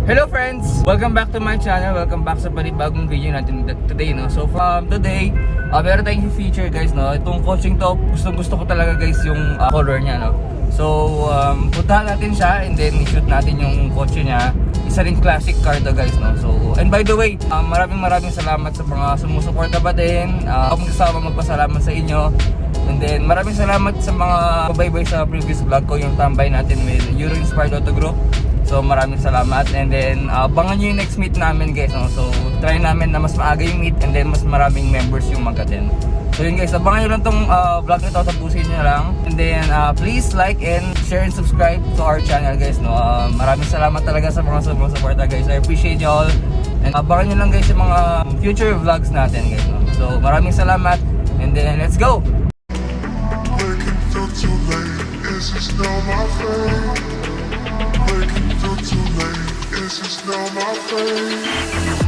Hello friends! Welcome back to my channel. Welcome back sa panibagong video natin today, no? So from today, meron tayong feature guys, no? Itong coaching to, gusto ko talaga guys yung color niya, no? So puntahan natin siya and then i-shoot natin yung kotse niya. Isa rin classic car to guys, no? So, and by the way, maraming salamat sa mga sumusuporta pa din. Akong kasama magpasalamat sa inyo. And then maraming salamat sa mga kabaybay sa previous vlog ko, yung tambay natin with Euro Inspired Auto Group. So maraming salamat, and then abangan nyo yung next meet namin guys, no? So try namin na mas maaga yung meet and then mas maraming members yung mag-attend. So yun guys, abangan nyo lang tong vlog nito, tapusin nyo lang. And then please like and share and subscribe to our channel guys, no? Maraming salamat talaga sa mga sumusuporta guys. I appreciate you all. And abangan nyo lang guys yung mga future vlogs natin guys, no? So maraming salamat, and then let's go! Waking till too late, is this now my fate? Waking till too late, is this now my fate?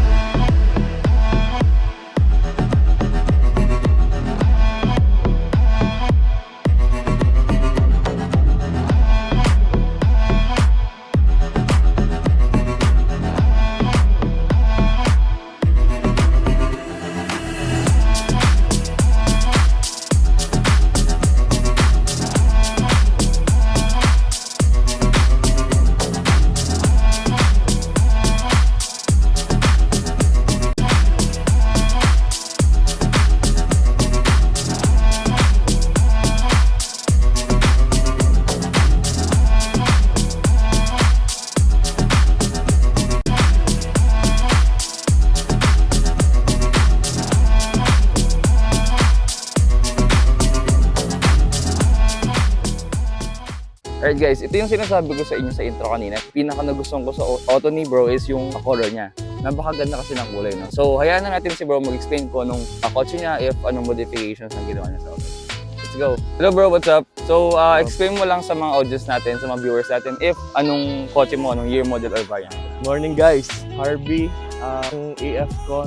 Alright guys, ito yung sinasabi ko sa inyo sa intro kanina. Pinaka nagustuhan ko sa auto ni bro is yung color niya. Napakaganda kasi ng kulay, no? So hayaan na natin si bro mag-explain ko anong kotse niya, if anong modifications ang ginawa niya sa auto. Let's go! Hello bro, what's up? So explain mo lang sa mga audience natin, sa mga viewers natin, if anong kotse mo, anong year, model, or variant. Morning guys, Harvey, ang EF ko,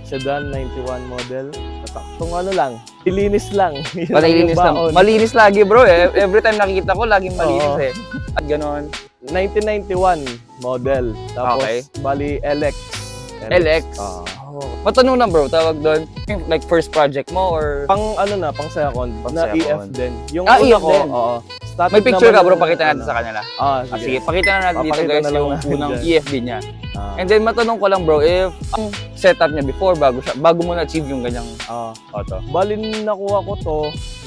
Sedan 91 model. Saktong ano lang, ilinis lang. Malinis lang. Malinis lagi bro eh. Every time nakikita ko, laging malinis eh. At ganon. 1991 model. Tapos, Okay. bali LX. LX? Matanong lang bro, tawag doon. Like first project mo or... Pang ano na, pang second, Pang na second. EF din. Yung EF ko, din? oo. Static May picture ka naman bro, yung pakita natin ano. sa kanila. Sige. Sige, pakita na natin dito Papakita guys na lang yung natin unang dyan. EFB niya. And then matanong ko lang bro, if ang setup niya before, bago mo na-achieve yung ganyang auto. Bali nakuha ko to,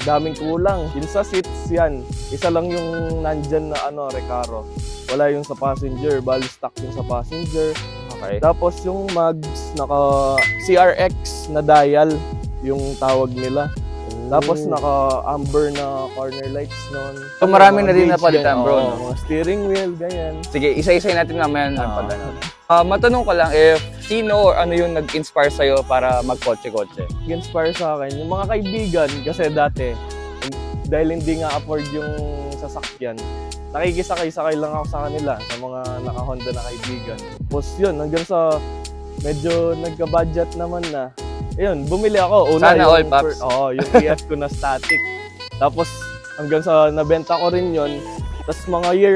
daming kulang. Yung sa seats yan, isa lang yung nandyan na Recaro. Wala yung sa passenger, bali stock yung sa passenger. Okay. Tapos yung mags, naka CRX na dial yung tawag nila. Tapos naka amber na corner lights nun. So marami na Mga din gauge napalitan ganyan, bro, oo, no? mga steering wheel, ganyan. Sige, isa-isay natin naman pag ano. Matanong ko lang if sino or ano yung nag-inspire sa'yo para mag-kotse-kotse? Inspire sa akin yung mga kaibigan kasi dati dahil hindi nga afford yung sasakyan, nakikisakay-sakay lang ako sa kanila, sa mga naka-Honda na kaibigan. Tapos yun, hanggang sa medyo nagka-budget naman na, ayun, bumili ako. Una, Sana yung all, Paps. yung EF ko na static. Tapos hanggang sa nabenta ko rin yun. Tapos mga year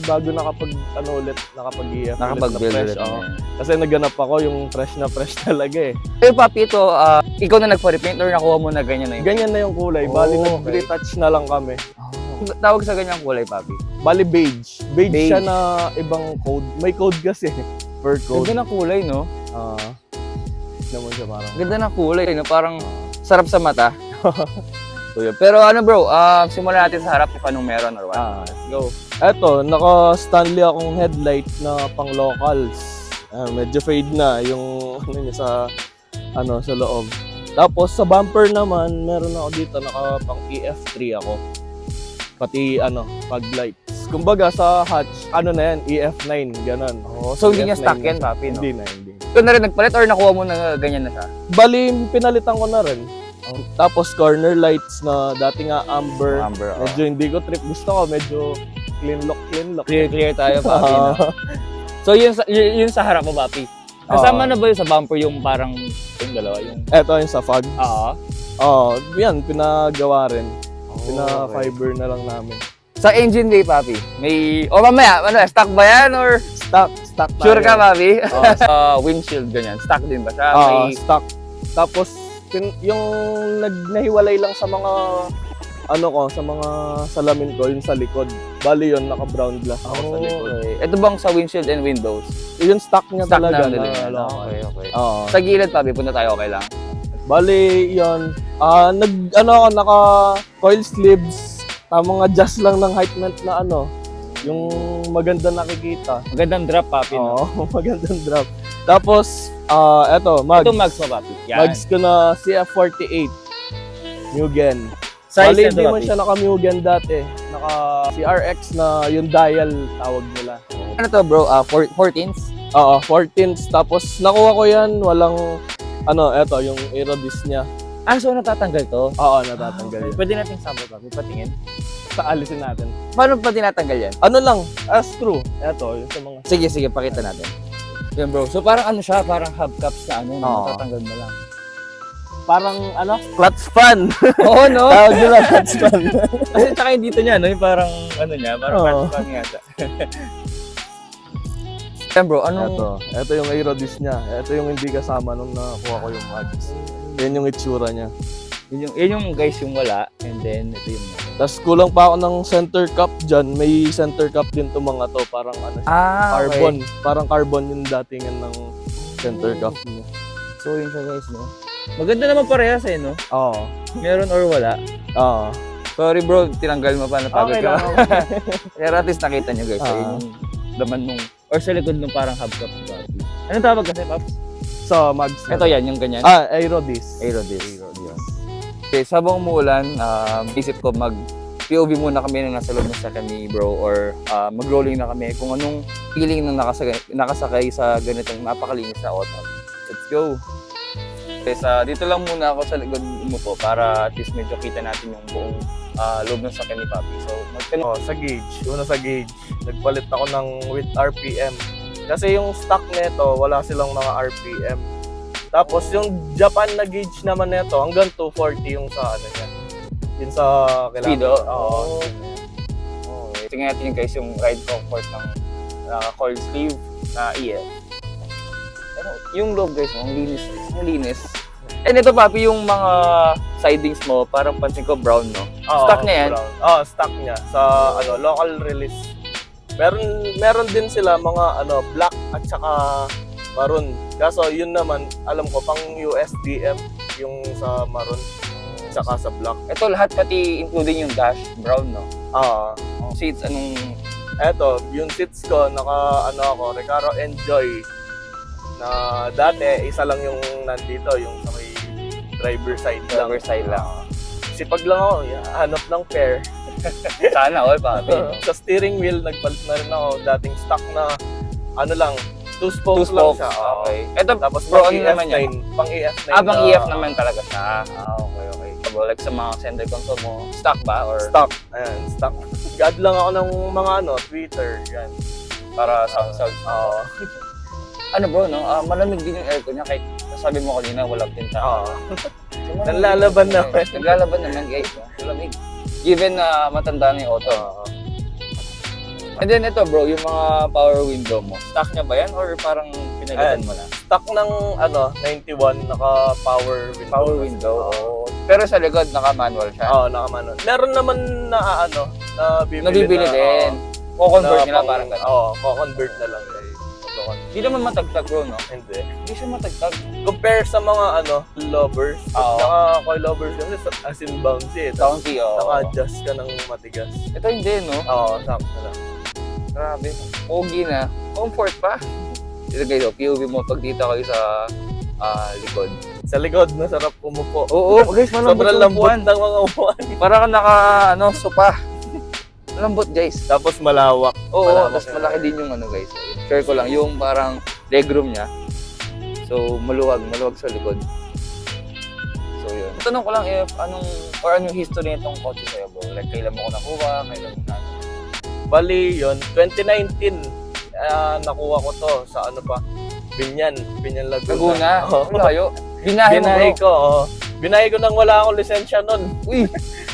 bago nakapag-EF Nakapag-build ulit ulit. na fresh. Kasi naganap ako yung fresh na fresh talaga eh. Eh papi, ito, ikaw na nagpa-repaint or nakuha mo na ganyan na yun? Ganyan na yung kulay. Bali, Oh, nag-retouch na lang kami. Tawag sa ganyang kulay, papi? Bali, beige. Beige Beige. siya na ibang code. May code kasi. Per code. Ganda ng kulay, no? Naman siya parang. Ganda ng kulay, no? Parang sarap sa mata. So, yun. Pero ano bro, simulan natin sa harap if anong meron or what. Let's go. Eto, naka-Stanley akong headlight na pang locals. Medyo fade na yung ano niya sa loob. Tapos sa bumper naman, meron ako dito naka pang EF3 ako. Pati fog lights. Kumbaga sa hatch, na yan, EF9, ganun. So hindi niya EF9 stock yan, papi, no? Hindi. Ikaw na rin nagpalit or nakuha mo na ganyan na siya? Bali, pinalitan ko na rin. Tapos corner lights na dati nga amber. Amber, Medyo hindi ko trip. Gusto ko medyo clean look. Clear tayo, papi, no? So yun sa harap mo, papi. Kasama na ba yun sa bumper yung parang yung dalawa? Eto yung sa fog. Oo. Yan, pinagawa rin. Pina-fiber na lang namin. Sa engine bay, papi, may... O mamaya, stock ba yan or... Stock stock tayo. Sure ka, papi? Oo. Windshield, ganyan. Stock din ba siya? Oo, May... stock. Tapos, yung nahiwalay lang sa mga, sa mga salamin ko, yung sa likod. Bali yun, naka-brown glass ako sa likod. Okay. Ito bang sa windshield and windows? Yung stock niya Stock talaga. na na, local. Okay. Oo. Sa gilid, papi, punta tayo, okay lang? Bali, yun. Naka coil sleeves. Tamang adjust lang ng height na yung maganda nakikita. Magandang drop, papi, no? Oo, magandang drop. Tapos, eto, mags. Ito mags mo, papi. Yan. Mags ko na CF48. Mugen. Size Bali, na hindi to, man papi. siya naka-Mugen dati. Naka CRX na yung dial tawag nila. Ano to, bro? 14s? Oo, 14s. Tapos, nakuha ko yan. Walang, eto, yung aerodisc niya. So natatanggal to? Oo, natatanggal yan. Pwede natin sample, papi, patingin. Paalisin natin. Paano pa tinatanggal yan? Ano lang, screw. Eto, yung sa mga... Sige, pakita natin. Yan, bro. So parang ano siya, parang hubcaps na Oo. natatanggal mo lang. Parang, clutch fan. Oo, no? Tawag nila, clutch fan. Kasi tsaka yung dito niya, no? Yung parang, parang Oo. fan nga siya. Yan, bro, anong... Ito yung aerodisc niya. Ito yung hindi kasama nung nakuha ko yung mags. Yan yung itsura niya. Yun yung guys, yung wala. And then, ito yung... Tapos kulang pa ako ng center cap dyan. May center cap din to mga to. Parang carbon. Parang carbon yung datingan ng center cap niya. So, yun siya, guys, no? Maganda naman parehas, no? Oo. Meron or wala. Oo. Sorry, bro, tinanggal mo pa na pagod Okay ka. lang. Pero at least nakita nyo, guys. Yun yung laman nung... Or sa likod nung parang hubcap. Anong tawag kasi, Paps? So, mags. Ito yan, yung ganyan. Aerodisc. Aerodisc. Okay, sa habang umuulan, isip ko mag-POV muna kami nung nasa loob ng second ni bro or mag-rolling na kami kung anong feeling nung nakasakay sa ganitong napakalinis na auto. Let's go! Okay, dito lang muna ako sa likod mo po para at least medyo kita natin yung buong loob ng second ni Papi. So, Sa gauge. Una sa gauge. Nagpalit ako ng with RPM. Kasi yung stock nito, wala silang mga RPM. Tapos yung Japan na gauge naman nito, hanggang 240 yung sa niya. Yun sa Speed, kailangan. Oo. Okay. Tingnan natin guys yung ride comfort ng coil sleeve na EF. Pero yung loob guys, ang linis. Ang linis. And ito Papi, yung mga sidings mo, parang pansin ko brown, no? Stock niya yan? Oo, stock niya. Sa local release. Meron din sila mga black at saka maroon. Kaso yun naman, alam ko, pang USDM yung sa maroon saka sa black. Ito lahat pati including yung dash, brown, no? Seats, anong... Eto, yung seats ko, ako, Recaro Enjoy. Na dati, isa lang yung nandito, yung sa may driver side lang. Driver side lang. Sipag lang ako, hanap ng pair. Sana all, Papi. Sa steering wheel, nagpalit na rin ako. Dating stock na, two spokes Two lang spokes, siya. okay. Ito, Tapos bro, pang ano naman EF9. yan? Pang EF9. Pang EF naman talaga siya. Okay. Bro, like sa mga center console mo, stock ba? Or Stock. Ayan, stock. God lang ako ng mga Twitter. Yan. para sound? Oo. Ano bro, no? Malamig din yung aircon niya kahit sabi mo kanina walang tinta. Oo. So, Naglalaban naman. Naglalaban naman guys. No? Malamig. Given na matanda na yung auto. And then ito bro, yung mga power window mo. Stock niya ba yan or parang pinagatan mo na? Stock ng 91 naka-power window. Power window. Pero sa likod naka-manual siya. Oo, naka-manual. Meron naman na na Nabibili din. O-convert nila parang gano'n. Oo, co-convert na lang. Hindi naman matagtag bro, no? Hindi. Hindi siya matagtag. Compare sa mga lovers. Oo. Naka-coil lovers kasi as in bouncy. Bouncy, oo. Naka-adjust ka ng matigas. Ito hindi, no? Oo, sakto lang. Grabe. Pogi na. Comfort pa. Dito guys, POV mo pag dito kayo sa likod. Sa likod, masarap umupo. Oo, guys, malambot Sobrang yung lambot upuan. ng mga upuan. Para ka sopa. Lambot, guys. Tapos malawak. Oo, Malawak tapos yung- malaki din yung guys. Share ko lang, yung parang legroom niya. So, maluwag sa likod. So, yun. Tanong ko lang if anong history nitong kotse sa'yo, bro? Like, kailan mo ko nakuha, kailan mo na. Bali, yun, 2019, nakuha ko to sa Binyan Laguna. Laguna? Oo. Layo. Binahe mo, Binahe bro. ko, oo. Binahe ko nang wala akong lisensya nun. Uy!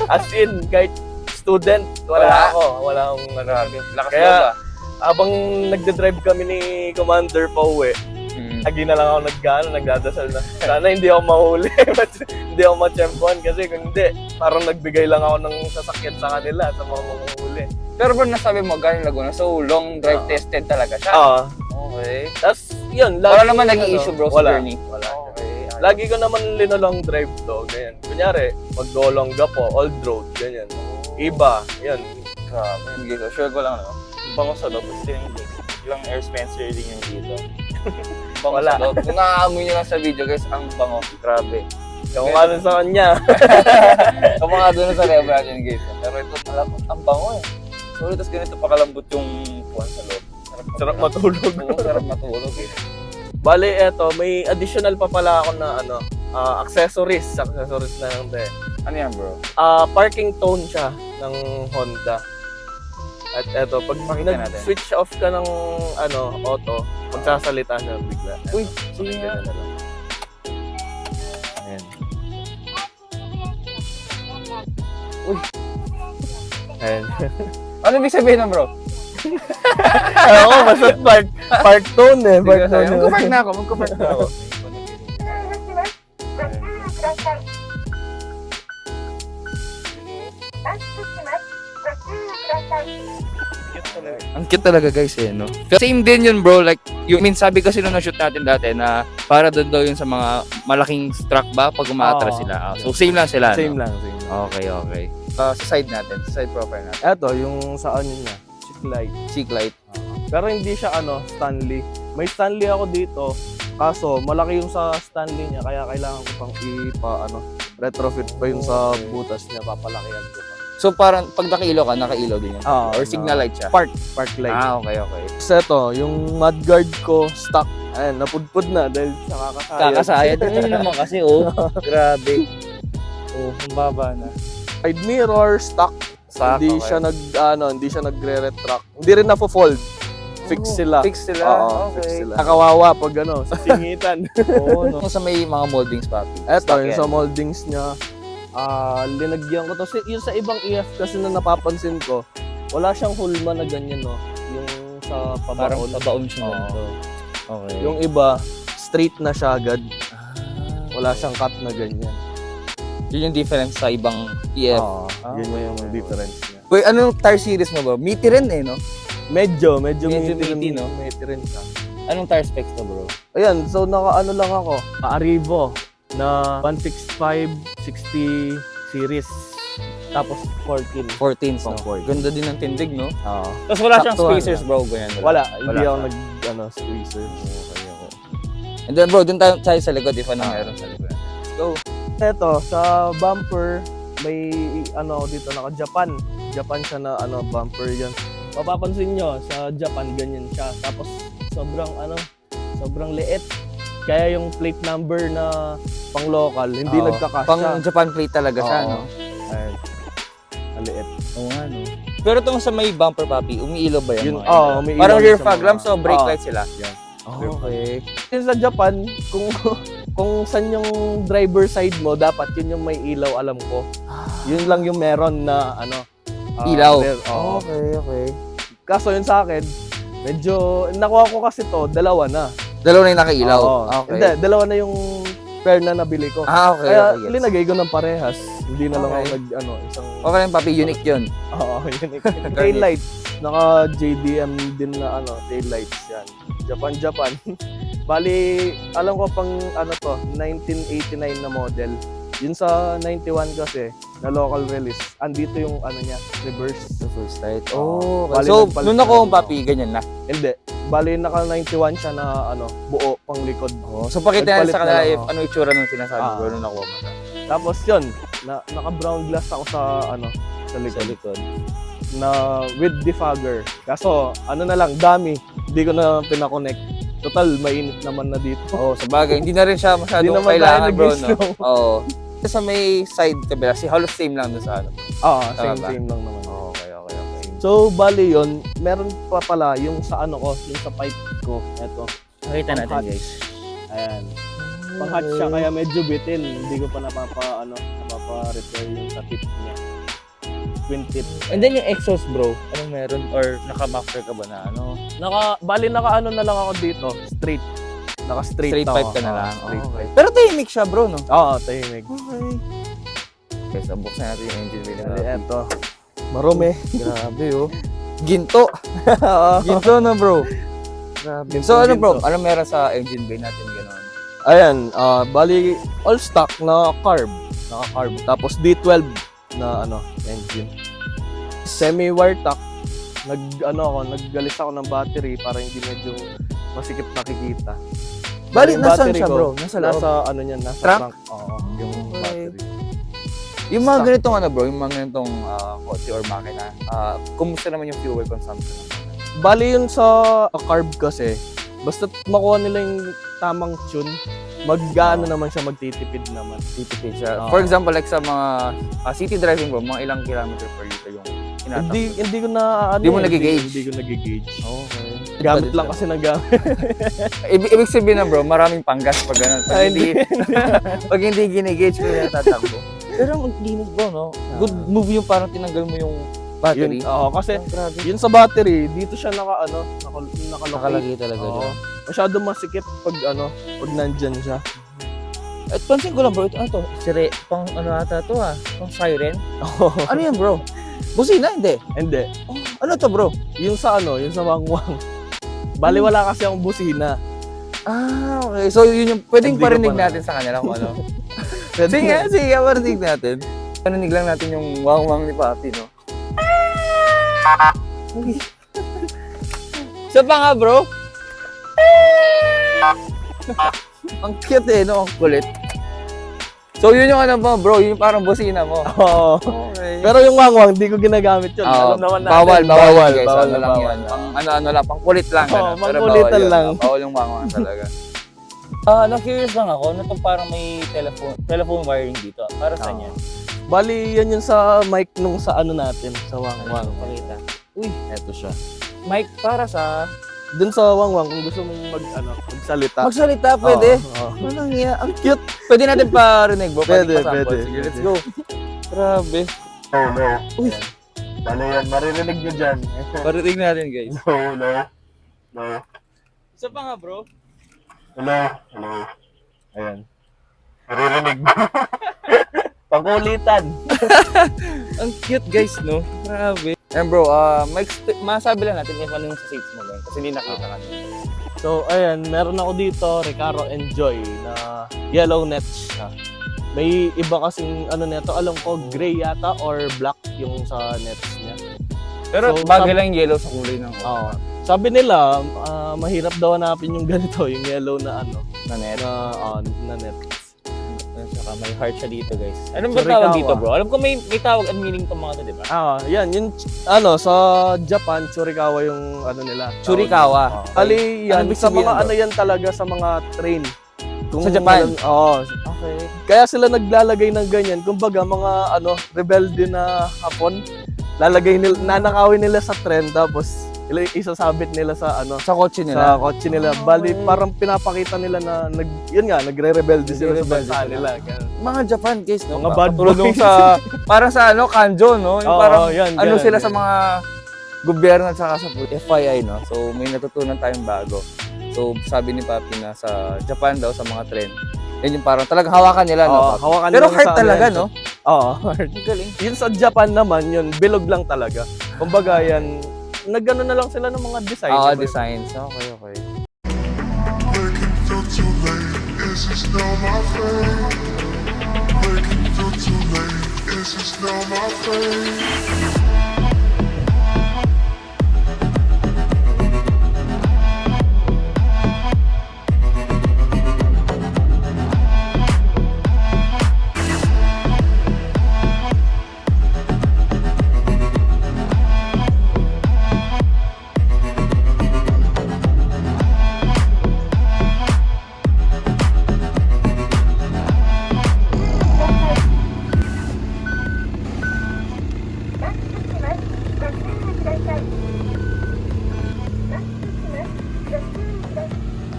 As in, kahit student, wala Wala? ako. Wala akong Grabe. Lakas Kaya, loob, habang nagde-drive kami ni Commander pauwi, lagi na lang ako nagdadasal na. Sana hindi ako mahuli. Hindi ako ma-champion kasi kung hindi, parang nagbigay lang ako ng sasakyan sa kanila sa mga manguhuli. Pero bro, nasabi mo, galing Laguna, so long drive tested talaga siya. Okay. Tapos, yun. Wala naman naging issue bro sa journey. Wala. Okay. Lagi ko naman linalong drive to, ganyan. Kunyari, mag-dolongga po, old road, ganyan. Iba, yan. Grabe. Hindi ko, sure ko lang no. Bango sa loob. Gusto yung ilang air Spencer din yung dito. Bango Wala. sa loob. Kung naaamoy nyo lang sa video guys, ang bango. Grabe. Yung ano sa kanya. Kamukha doon sa level natin guys. Pero ito, alam mo, ang bango eh. Sorry, tapos ganito pakalambot yung puwan sa loob. Sarap matulog. Oo, sarap matulog eh. Bale, eto, may additional pa pala ako na accessories. Accessories na lang din. Ano yan bro? Parking tone siya ng Honda. At eto, pag Pakita natin. nag-switch off ka ng auto, magsasalita na bigla. Uy, sige nga. na lang. Ayan. Uy. Ayan. Ano ibig sabihin nun bro? Ako, basta park tone eh. Park tone. Magkupark na ako, magkupark na ako. Ang cute talaga guys eh, no? Same din yun bro, like, sabi kasi nung na-shoot natin dati na para doon daw yun sa mga malaking truck ba pag umaatras sila. So same lang sila, Same no? lang, same lang. Okay, okay. Sa side natin, sa side profile natin. Eto, yung sa ano niya, cheek light. Cheek light. Pero hindi siya Stanley. May Stanley ako dito. Kaso malaki yung sa Stanley niya kaya kailangan ko pang retrofit pa yung sa butas niya, papalakihan ko pa. So parang pag nakailaw ka, nakailaw din yan? Or signal light siya? Park light. Okay, okay. Tapos ito, yung mudguard ko stock. Ayan, napudpud na dahil sa kakasayad. Kakasayad. Yun naman kasi, oh. Grabe. Oh, ang baba na. Side mirror stock. Hindi okay. siya hindi siya nagre-retract. Hindi rin na-fold. Fix sila. Fix sila? Oo, Okay. fix sila. Nakawawa pag sa singitan. Oo, no. Sa may mga moldings, papi. Eto, Stock yung yan. sa moldings niya, linagyan ko to. Yung sa ibang EF kasi na napapansin ko, wala siyang hulma na ganyan, no? Yung sa Parang pabaon. pabaon siya Oo. ganito. Okay. Yung iba, straight na siya agad. Wala siyang cut na ganyan. Yun yung difference sa ibang EF. Oo, yun yung okay. difference niya. Wait, anong tire series mo ba? Meaty rin eh, no? Medyo meaty, meaty, no? Meaty rin siya. Anong tire specs to, bro? Ayan, so lang ako. Arrivo na 165 60 series. Tapos 14. 14s, no? Pang 14. Ganda din ng tindig, no? Oo. Tapos wala siyang Saktuhan spacers, lang. bro. Ganyan. Wala, hindi Wala ako ka. squeezer. Okay. And then, bro, dun tayo sa likod if ano meron sa likod. Let's go. Ito, sa bumper, may dito naka-Japan. Japan siya na bumper yan. Mapapansin nyo, sa Japan ganyan siya. Tapos sobrang liit. Kaya yung plate number na pang local, hindi Oo. nagkakasya. Pang Japan plate talaga siya, Oo. no? Ayun. Ang liit. Oo nga, no? Pero itong sa may bumper, papi, umiilaw ba yan? Yun, mga ilaw? umiilaw Parang rear sa fog mga- lamps o brake Oo. light sila? Yan. Okay. Yung sa Japan, kung saan yung driver side mo, dapat yun yung may ilaw, alam ko. Yun lang yung meron na Ilaw? Oo. Okay. Kaso yun sa akin, medyo, nakuha ko kasi to, dalawa na. Dalawa na yung nakailaw? Oo. Okay. Hindi, dalawa na yung pair na nabili ko. Okay, Kaya okay. Gets. linagay ko ng parehas. Hindi na lang Okay. ako isang... Okay lang, papi, unique yun. Oo, yun. Tail lights. Naka JDM din na tail lights yan. Japan. Bali, alam ko pang 1989 na model. Yun sa 91 kasi, na local release, andito yung niya, reverse. The first light. Oo. Okay. Bali, So, nagpalit nung na nakuha rin papi, ganyan na. Hindi. Bali, naka 91 siya na buo, pang likod. So, pakita natin Nagpalit sa kanila na lang if ako. ano itsura nung sinasabi ko Ah. nung nakuha mo na. Tapos yun, naka-brown glass ako sa sa likod. likod. Na with defogger. Kaso, na lang, dami. Hindi ko na pinakonect. Total, mainit naman na dito. Oo, sa bagay. Hindi na rin siya Hindi masyadong naman kailangan, tayo bro, no? nag-gusto. Oo. Sa may side kabila, si Hall of Fame lang doon sa ano. Same ba? lang naman. Okay. So, bali yun, meron pa pala yung sa yung sa pipe ko. Eto. Nakita natin, Pang-hot. guys. Ayan. Pang-hot siya, kaya medyo bitin. Hindi ko pa napapa-repair yung sa tip niya. twin tip. And then yung exhaust bro, anong meron? Or naka-muffler ka ba na ano? Bali naka ano na lang ako dito, straight. Naka-straight Straight pipe ka na Oo, lang. straight Okay. pipe. Pero tahimik siya bro, no? Oo, tahimik. Okay. Okay, so buksan natin yung engine bay Bali, na. eto. Marumi. Grabe oh. Ginto. Ginto na bro. Grabe. So ano bro, ano meron sa engine bay natin gano'n? Ayan, bali all stock na carb. Naka-carb. Tapos D12 na engine. Semi-wire tack. Naggalis ako ng battery para hindi medyo masikip nakikita. Bali, Yung nasaan battery siya ko, bro? Nasa loob? Nasa nasa Trunk? trunk. Oo, yung Okay. battery. Yung mga Stock. ganitong ano bro, yung mga ganitong kotse or makina, kumusta naman yung fuel consumption? Bali yun sa carb kasi, basta makuha nila yung tamang tune, mag-ano naman siya, magtitipid naman. Titipid siya. Oo. For example, like sa mga city driving bro, mga ilang kilometer per liter yung tinatakbo? Hindi ko na Hindi mo nagigauge? Hindi ko nagigauge. Okay. Gamit lang kasi nagamit. Ibig sabihin na bro, maraming panggas pag gano'n. Pag Ay, hindi, pag hindi ginigauge mo yung tatakbo. Pero ang linis bro, no? Good move yung parang tinanggal mo yung battery. Kasi Grabe. yun sa battery, dito siya nakalocate. Nakalagay talaga Oo. dyan. Masyado masikip pag nandyan siya. At pansin ko lang bro, ito ano to? Pang ano ata to Pang siren? Ano yan bro? Busina? Hindi. Hindi. Ano to bro? Yung sa yung sa wangwang. Bali wala kasi akong busina. Okay. So yun yung pwedeng Hindi ko parinig pa na- natin sa kanila kung ano. Sige, parinig natin. Parinig lang natin yung wang-wang ni Papi, no? Isa pa nga, bro. Ang cute eh, no? Ang kulit. So yun yung ano mo, bro, yun yung parang busina mo. Oo. Okay. Pero yung wangwang, di ko ginagamit yun. Alam naman natin. Bawal, guys. bawal Ano na lang bawal. yan. Pang ano lang, pang kulit lang. Oo, ganun. Pero pangkulitan bawal yun. lang. Bawal yung wang-wang talaga. Na-curious lang ako, na parang may telephone wiring dito. Para saan yan? Bali, yan yung sa mic nung sa natin, sa wangwang. Pakita. Uy, eto siya. Mic para sa... Dun sa wangwang, kung gusto mong magsalita. Magsalita, pwede. Oo. Walang iya. Ang cute. Pwede natin parinig, bro. Pwede, pa-sample. pwede. Sige, let's go. Grabe. Oh, no. Uy. Ano yan? Maririnig nyo dyan. Parinig natin, guys. No, no. No. Isa pa nga, bro. Hello. Hello. Ayan. Maririnig mo. Pangkulitan. Ang cute, guys, no? Grabe. And bro, masabi lang natin if ano yung sa seats mo, guys. Kasi hindi nakita kanina. So, ayan, meron ako dito, Recaro Enjoy, na yellow nets siya. May iba kasing nito, alam ko, gray yata or black yung sa nets niya. Pero So, bagay lang yung yellow sa kulay ng Oo. Sabi nila, mahirap daw hanapin yung ganito, yung yellow na na net. na nets. Saka may heart siya dito, guys. Ano ba Churikawa. tawag dito, bro? Alam ko may tawag and meaning tong mga to, di ba? Yan, yung, sa Japan, Churikawa yung nila. Churikawa. Oo. Ali, yan, Ano ibig sa sabihin mga nun, bro? yan talaga, sa mga train. Sa Japan? Oo. Okay. Kaya sila naglalagay ng ganyan. Kumbaga, mga rebelde na Hapon, nanakawin nila sa tren, tapos isasabit nila sa Sa kotse sa nila. kotse nila. Bali, parang pinapakita nila na nagre-rebelde sila sa Nagre-rebelde bansa sila. nila. Ganun. Mga Japan, guys, no? Mga bad Katulad nung boys. sa, parang sa kanjo, no? Yung Oo, parang, yan, ano ganun, sila yan. sa mga gobyerno at saka sa FYI, no? So, may natutunan tayong bago. So, sabi ni Papi na sa Japan daw, sa mga tren, yan yung parang talagang hawakan nila, no? Oo, Papi? hawakan Pero nila hard sa talaga, yan. no? Oo. Ang galing. Yun sa Japan naman, yun, bilog lang talaga. Kumbaga, yan, nagano na lang sila ng mga design. Designs. Okay, okay. Making feel too late. Is this now my fate? Making feel too late. Is this now my fate?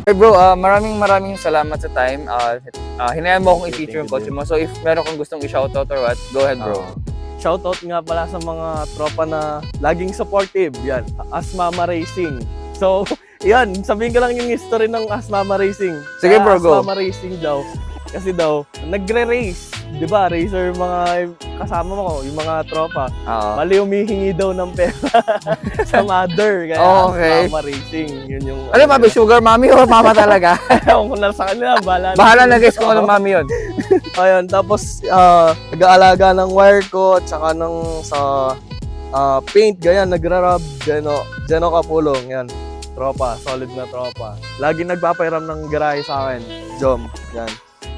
Hey bro, maraming salamat sa time. Hinayaan mo akong i-feature yung kotse mo. So if meron kang gustong i-shoutout or what, go ahead bro. shoutout nga pala sa mga tropa na laging supportive. Yan, Asmama Racing. So, yan, sabihin ko lang yung history ng Asmama Racing. Sige, bro, go. Asmama Racing daw. Kasi daw, nagre-race. Di ba? Racer mga kasama mo, yung mga tropa. Oo. Mali humihingi daw ng pera sa mother. Kaya Okay. Asmama Racing. Yun yung... Ano papi, sugar mommy o mama talaga? Ewan ko na sa kanila. Bahala na guys kung anong mami yun. Ayun, tapos nag-aalaga ng wire ko at saka ng sa paint, ganyan, nagra-rub, Geno Kapulong, yan. Tropa, solid na tropa. Lagi nagpapairam ng garahe sa akin, Jom, yan.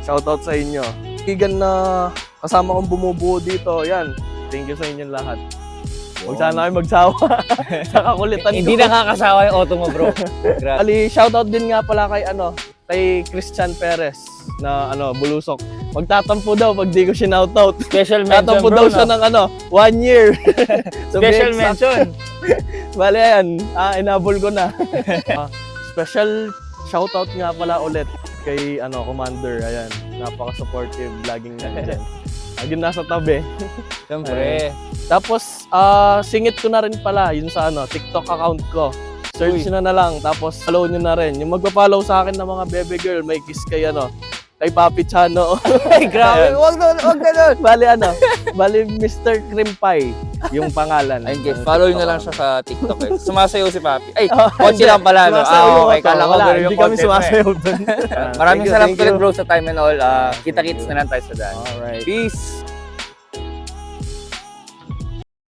Shoutout sa inyo. Kaibigan na kasama kong bumubuo dito, yan. Thank you sa inyo lahat. Huwag sana kayo magsawa sa kakulitan ko. Hindi nakakasawa yung auto mo, bro. Grabe. Ali, shoutout din nga pala kay Christian Perez na bulusok. Magtatampo daw pag di ko sinoutout. Special mention, Tatampo bro. daw siya ng 1 year. To be Special exact. mention. Bale yan, inabol ko na. Special shoutout nga pala ulit kay Commander. Ayan, napaka-supportive, laging nandiyan. Laging nasa tabi. Siyempre. Tapos, singit ko na rin pala yun sa TikTok account ko. Search nyo na lang, tapos follow nyo na rin. Yung magpa-follow sa akin ng mga baby girl, may kiss kay kay Papi Chano. Ay, grabe. Huwag na. Bali Mr. Cream Pie yung pangalan. Ayun guys, follow nyo na lang siya sa TikTok. Eh. Sumasayaw si Papi. Ay, Oh, kotse lang pala. No? Sumasayaw Okay, ako. kala ko Wala, ganun yung hindi kami content mo eh. sumasayaw dun. Maraming Thank you, salamat thank you. ulit bro sa time and all. Kita-kits na lang tayo sa daan. Alright. Peace!